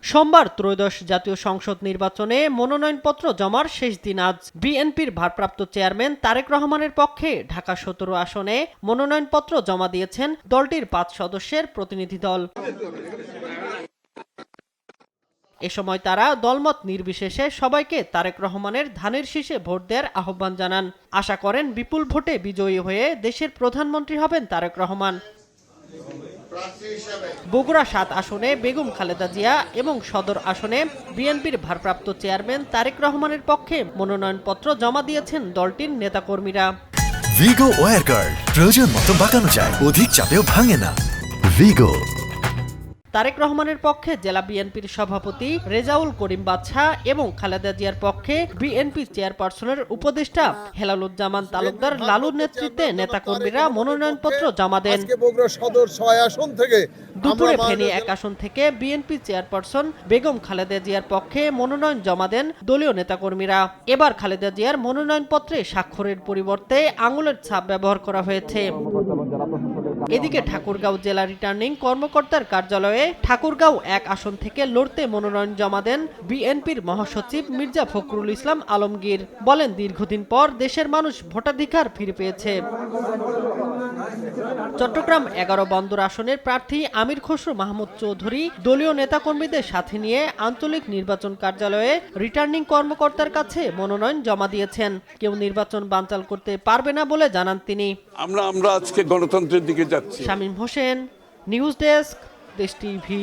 সোমবার ত্রয়োদশ জাতীয় সংসদ নির্বাচনে মনোনয়নপত্র জমার শেষ দিন আজ। বিএনপির ভারপ্রাপ্ত চেয়ারম্যান তারেক রহমানের পক্ষে ঢাকা ১৭ আসনে মনোনয়নপত্র জমা দিয়েছেন দলটির ৫ সদস্যের প্রতিনিধি দল। এ সময় তারা দলমত নির্বিশেষে সবাইকে তারেক রহমানের ধানের শীষে ভোট দেওয়ার আহ্বান জানান। আশা করেন বিপুল ভোটে বিজয়ী হয়ে দেশের প্রধানমন্ত্রী হবেন তারেক রহমান। বগুড়া ৭ আসনে বেগম খালেদা জিয়া এবং সদর আসনে বিএনপির ভারপ্রাপ্ত চেয়ারম্যান তারেক রহমানের পক্ষে মনোনয়নপত্র জমা দিয়েছেন দলটির নেতাকর্মীরা। ভিগো ওয়্যার গার্ড প্রয়োজন মতো বাঁকানো যায়, অধিক চাপেও ভাঙে না। ভিগো। তারেক রহমানের পক্ষে জেলা বিএনপির সভাপতি রেজাউল করিম বাদশা এবং খালেদা জিয়ার পক্ষে বিএনপি চেয়ারপারসনের উপদেষ্টা হেলালুজ্জামান তালুকদার লালুর নেতৃত্বে নেতাকর্মীরা মনোনয়নপত্র জমা দেন। দুপুরে ফেনী ১ আসন থেকে বিএনপি চেয়ারপারসন বেগম খালেদা জিয়ার পক্ষে মনোনয়ন জমা দেন দলীয় নেতাকর্মীরা। এবার খালেদা জিয়ার মনোনয়নপত্রে স্বাক্ষরের পরিবর্তে আঙুলের ছাপ ব্যবহার করা হয়েছে। এদিকে ঠাকুরগাঁও জেলা রিটার্নিং কর্মকর্তার কার্যালয়ে ঠাকুরগাঁও ১ আসন থেকে লড়তে মনোনয়ন জমা দেন বিএনপির মহাসচিব মির্জা ফখরুল ইসলাম আলমগীর। বলেন, দীর্ঘদিন পর দেশের মানুষ ভোটাধিকার ফিরে পেয়েছে। চট্টগ্রাম ১১ বন্দর আসনের প্রার্থী আমির খসরু মাহমুদ চৌধুরী দলীয় নেতাকর্মীদের সাথে নিয়ে আঞ্চলিক নির্বাচন কার্যালয়ে রিটার্নিং কর্মকর্তার কাছে মনোনয়ন জমা দিয়েছেন। কেউ নির্বাচন বানচাল করতে পারবে না বলে জানান তিনি। আমরা আজকে গণতন্ত্রের দিকে যাচ্ছি। শামীম হোসেন, নিউজ ডেস্ক, দেশ টিভি।